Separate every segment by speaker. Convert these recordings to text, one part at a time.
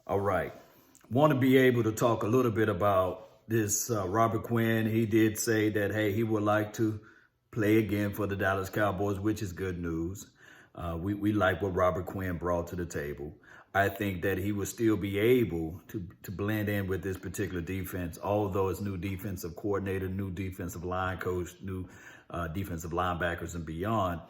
Speaker 1: All right. Want to be able to talk a little bit about this Robert Quinn. He did say that, hey, he would like to play again for the Dallas Cowboys, which is good news. We like what Robert Quinn brought to the table. I think that he will still be able to blend in with this particular defense, although it's new defensive coordinator, new defensive line coach, new defensive linebackers and beyond.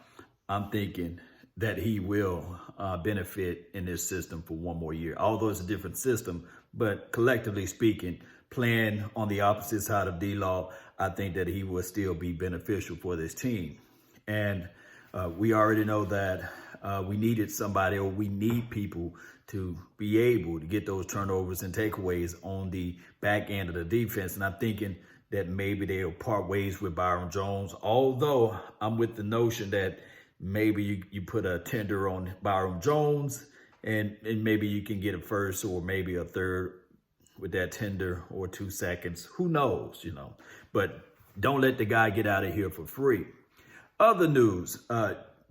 Speaker 1: I'm thinking that he will benefit in this system for one more year. Although it's a different system, but collectively speaking, playing on the opposite side of D-Law, I think that he will still be beneficial for this team. And we already know that we needed somebody, or we need people to be able to get those turnovers and takeaways on the back end of the defense. And I'm thinking that maybe they'll part ways with Byron Jones, although I'm with the notion that maybe you put a tender on Byron Jones and maybe you can get a first or maybe a third with that tender or 2 seconds. Who knows, but don't let the guy get out of here for free. Other news,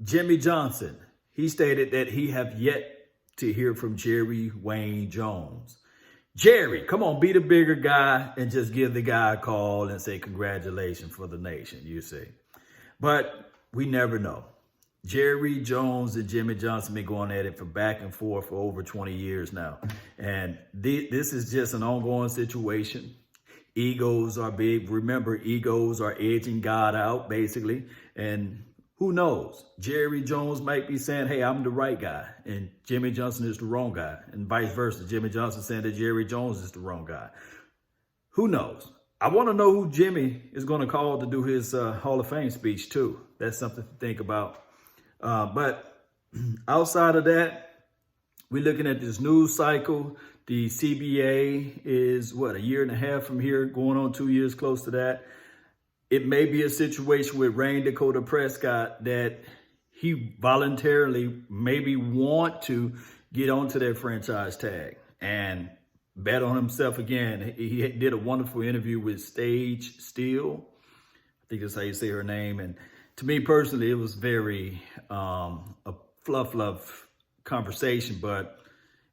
Speaker 1: Jimmy Johnson, he stated that he have yet to hear from Jerry Wayne Jones. Jerry, come on, be the bigger guy and just give the guy a call and say congratulations for the nation, you see. But we never know. Jerry Jones and Jimmy Johnson been going at it for back and forth for over 20 years now. And this is just an ongoing situation. Egos are big. Remember, egos are edging God out, basically. And who knows? Jerry Jones might be saying, hey, I'm the right guy. And Jimmy Johnson is the wrong guy. And vice versa. Jimmy Johnson saying that Jerry Jones is the wrong guy. Who knows? I want to know who Jimmy is going to call to do his Hall of Fame speech, too. That's something to think about. But outside of that, we're looking at this news cycle. The CBA is, a year and a half from here, going on 2 years, close to that. It may be a situation with Dakota Prescott that he voluntarily maybe want to get onto that franchise tag and bet on himself again. He did a wonderful interview with Stage Steele. I think that's how you say her name. And to me personally, it was very a fluff conversation. But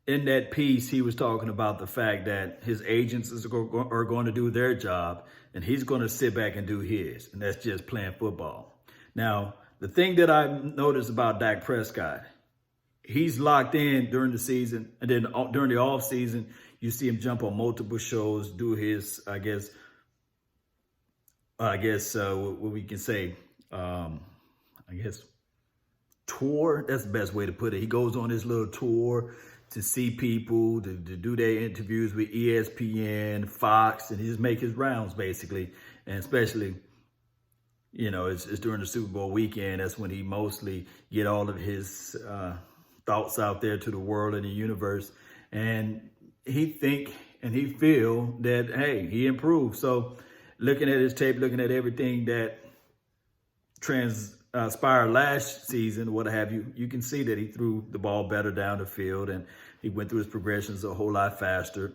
Speaker 1: in that piece, he was talking about the fact that his agents are going to do their job and he's going to sit back and do his. And that's just playing football. Now, the thing that I noticed about Dak Prescott, he's locked in during the season. And then during the off season, you see him jump on multiple shows, do his, what we can say, tour. That's the best way to put it. He goes on his little tour to see people, to do their interviews with ESPN, Fox, and he just make his rounds basically. And especially, it's during the Super Bowl weekend. That's when he mostly get all of his thoughts out there to the world and the universe. And he think and he feel that, hey, he improved. So looking at his tape, looking at everything that transpired last season, what have you, you can see that he threw the ball better down the field and he went through his progressions a whole lot faster.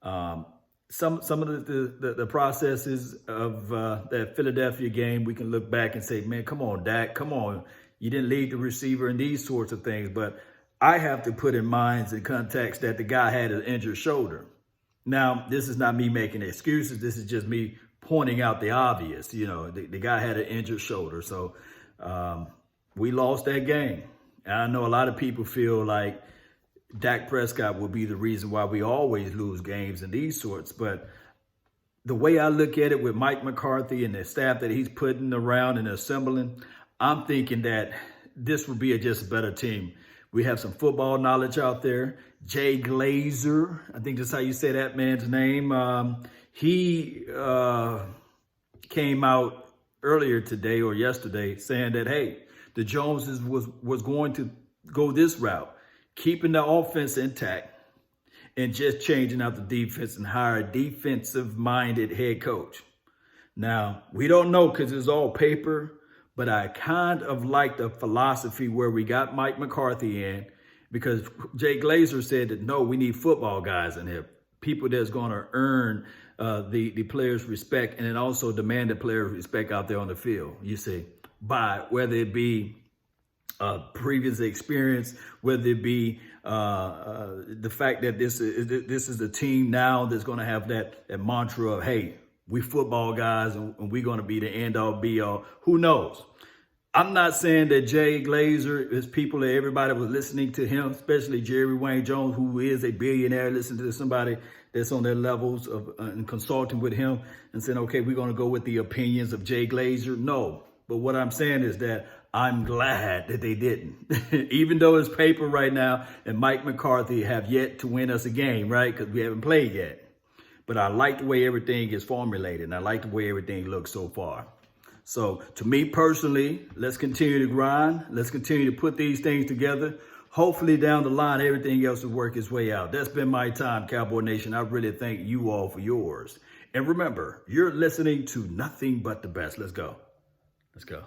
Speaker 1: Some of the processes of that Philadelphia game, we can look back and say, man, come on, Dak, come on. You didn't lead the receiver and these sorts of things. But I have to put in mind and context that the guy had an injured shoulder. Now, this is not me making excuses. This is just me pointing out the obvious. The guy had an injured shoulder. So we lost that game. And I know a lot of people feel like Dak Prescott will be the reason why we always lose games and these sorts. But the way I look at it with Mike McCarthy and the staff that he's putting around and assembling, I'm thinking that this will be just a better team. We have some football knowledge out there. Jay Glazer, I think that's how you say that man's name. He came out earlier today or yesterday saying that, hey, the Joneses was going to go this route, keeping the offense intact and just changing out the defense and hire a defensive-minded head coach. Now, we don't know because it's all paper, but I kind of like the philosophy where we got Mike McCarthy in, because Jay Glazer said that, no, we need football guys in here, people that's going to earn the players' respect and then also demand the players' respect out there on the field, you see, by whether it be previous experience, whether it be the fact that this is a team now that's going to have that mantra of, hey, we football guys and we're going to be the end all be all. Who knows? I'm not saying that Jay Glazer is people that everybody was listening to him, especially Jerry Wayne Jones, who is a billionaire, listening to somebody that's on their levels of and consulting with him and saying, okay, we're going to go with the opinions of Jay Glazer. No. But what I'm saying is that I'm glad that they didn't, even though it's paper right now and Mike McCarthy have yet to win us a game, right? Because we haven't played yet. But I like the way everything is formulated, and I like the way everything looks so far. So to me personally, let's continue to grind. Let's continue to put these things together. Hopefully down the line, everything else will work its way out. That's been my time, Cowboy Nation. I really thank you all for yours. And remember, you're listening to nothing but the best. Let's go. Let's go.